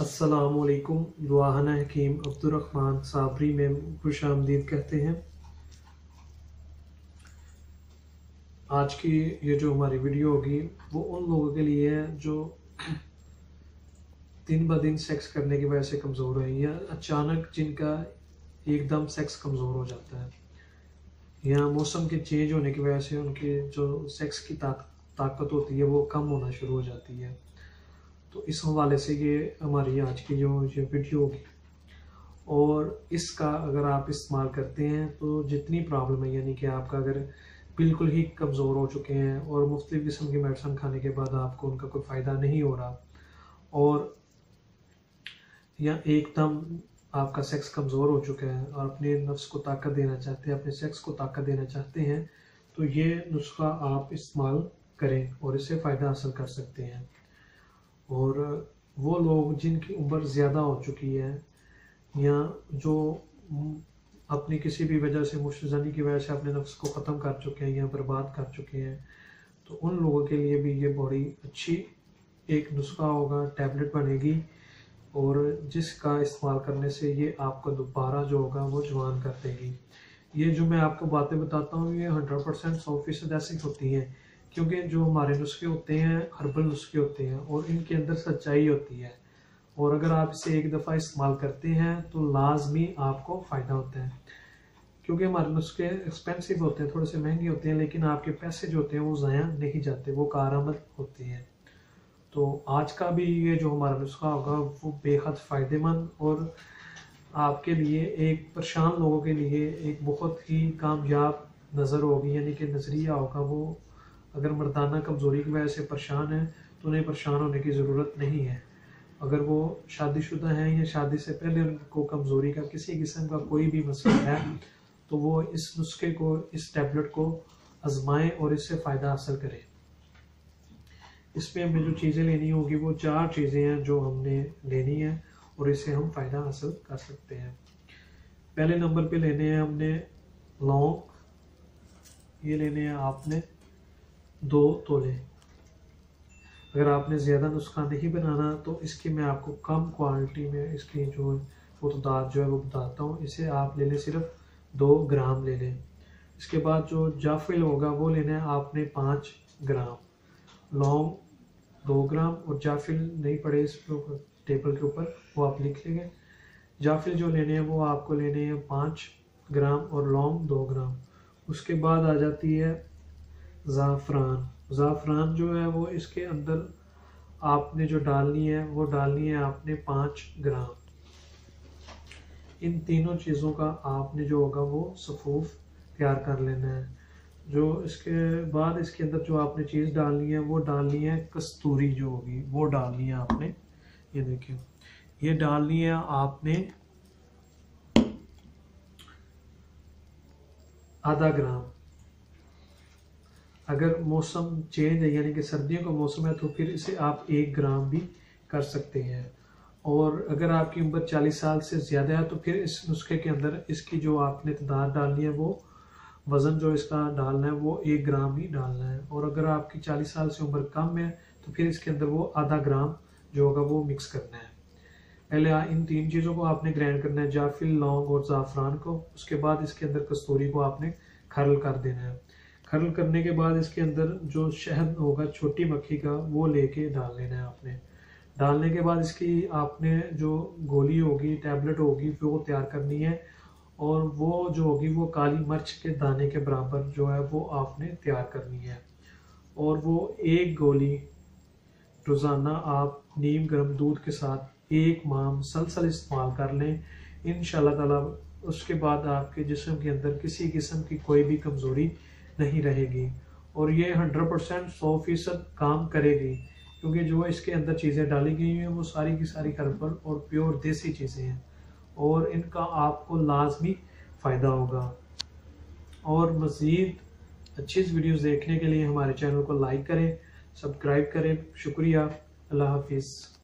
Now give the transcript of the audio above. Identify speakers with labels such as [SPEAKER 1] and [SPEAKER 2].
[SPEAKER 1] अस्सलामुअलैकुम। दुआना हकीम अब्दुर्रहमान साबरी में खुश आमदीद कहते हैं। आज की ये जो हमारी वीडियो होगी वो उन लोगों के लिए है जो दिन ब दिन सेक्स करने की वजह से कमज़ोर है, या अचानक जिनका एकदम सेक्स कमज़ोर हो जाता है, या मौसम के चेंज होने की वजह से उनकी जो सेक्स की ताकत होती है वो कम होना शुरू हो जाती है। तो इस हवाले से ये हमारी आज की जो ये वीडियो होगी, और इसका अगर आप इस्तेमाल करते हैं तो जितनी प्रॉब्लम है, यानी कि आपका अगर बिल्कुल ही कमज़ोर हो चुके हैं और मुख्तलिफ़ किस्म की मेडिसिन खाने के बाद आपको उनका कोई फ़ायदा नहीं हो रहा, और या एकदम आपका सेक्स कमज़ोर हो चुका है और अपने नफ्स को ताकत देना चाहते हैं, अपने सेक्स को ताकत देना चाहते हैं, तो ये नुस्खा आप इस्तेमाल करें और इससे फ़ायदा हासिल कर सकते हैं। और वो लोग जिनकी उम्र ज़्यादा हो चुकी है, या जो अपनी किसी भी वजह से मुश्तज़नी की वजह से अपने नफ्स को ख़त्म कर चुके हैं या बर्बाद कर चुके हैं, तो उन लोगों के लिए भी ये बड़ी अच्छी एक नुस्खा होगा, टैबलेट बनेगी, और जिसका इस्तेमाल करने से ये आपको दोबारा जो होगा वो जवान कर देगी। ये जो मैं आपको बातें बताता हूँ ये 100% 100% ऐसी होती हैं, क्योंकि जो हमारे नुस्खे होते हैं हर्बल नुस्खे होते हैं और इनके अंदर सच्चाई होती है, और अगर आप इसे एक दफ़ा इस्तेमाल करते हैं तो लाजमी आपको फ़ायदा होता है। क्योंकि हमारे नुस्खे एक्सपेंसिव होते हैं, थोड़े से महंगे होते हैं, लेकिन आपके पैसे जो होते हैं वो ज़ाया नहीं जाते, वो कारआमद होते हैं। तो आज का भी ये जो हमारा नुस्खा होगा वो बेहद फ़ायदेमंद और आपके लिए, एक परेशान लोगों के लिए एक बहुत ही कामयाब नज़र होगी, यानी कि नज़रिया होगा। वो अगर मर्दाना कमज़ोरी की वजह से परेशान है तो उन्हें परेशान होने की ज़रूरत नहीं है। अगर वो शादीशुदा हैं या शादी से पहले उनको कमज़ोरी का किसी किस्म का कोई भी मसला है, तो वो इस नुस्खे को, इस टैबलेट को आजमाएं और इससे फ़ायदा हासिल करें। इसमें हमें जो चीज़ें लेनी होगी वो 4 चीज़ें हैं जो हमने लेनी है, और इससे हम फ़ायदा हासिल कर सकते हैं। पहले नंबर पे लेने हैं हमने लौंग। ये लेने हैं आपने 2 तोले। अगर आपने ज़्यादा नुस्खा नहीं बनाना तो इसकी मैं आपको कम क्वांटिटी में इसकी जो तादाद जो है वो बताता हूँ। इसे आप ले लें, सिर्फ 2 ग्राम ले लें। इसके बाद जो जाफिल होगा वो लेना है आपने 5 ग्राम, लौंग 2 ग्राम, और जाफिल नहीं पड़े इस टेबल के ऊपर, वो आप लिख लेंगे। जाफिल जो लेने हैं वो आपको लेने हैं 5 ग्राम और लौंग 2 ग्राम। उसके बाद आ जाती है ज़ाफ़रान। ज़ाफ़रान जो है वो इसके अंदर आपने जो डालनी है वो डालनी है आपने 5 ग्राम। इन तीनों चीज़ों का आपने जो होगा वो सफ़ूफ तैयार कर लेना है। जो इसके बाद इसके अंदर जो आपने चीज़ डालनी है वो डालनी है कस्तूरी, जो होगी वो डालनी है आपने। ये देखिए, ये डालनी है आपने आधा ग्राम। अगर मौसम चेंज है, यानी कि सर्दियों का मौसम है, तो फिर इसे आप 1 ग्राम भी कर सकते हैं। और अगर आपकी उम्र 40 साल से ज़्यादा है तो फिर इस नुस्खे के अंदर इसकी जो आपने तादाद डालनी है, वो वज़न जो इसका डालना है वो 1 ग्राम ही डालना है। और अगर आपकी 40 साल से उम्र कम है तो फिर इसके अंदर वो आधा ग्राम जो होगा वो मिक्स करना है। पहले इन 3 चीज़ों को आपने ग्राइंड करना है, जाफिल, लौंग और ज़ाफ़रान को। उसके बाद इसके अंदर कस्तूरी को आपने खरल कर देना है। खरल करने के बाद इसके अंदर जो शहद होगा छोटी मक्खी का वो लेके डाल लेना है आपने। डालने के बाद इसकी आपने जो गोली होगी, टैबलेट होगी, वो तैयार करनी है, और वो जो होगी वो काली मिर्च के दाने के बराबर जो है वो आपने तैयार करनी है। और वो 1 गोली रोज़ाना आप नीम गर्म दूध के साथ 1 माह मुसलसल इस्तेमाल कर लें, इंशाअल्लाह ताला। उसके बाद आपके जिस्म के अंदर किसी किस्म की कोई भी कमज़ोरी नहीं रहेगी, और ये 100% 100% काम करेगी, क्योंकि जो इसके अंदर चीज़ें डाली गई हैं वो सारी की सारी हर्बल और प्योर देसी चीज़ें हैं, और इनका आपको लाजमी फ़ायदा होगा। और मज़ीद अच्छी वीडियोस देखने के लिए हमारे चैनल को लाइक करें, सब्सक्राइब करें। शुक्रिया। अल्लाह हाफिज़।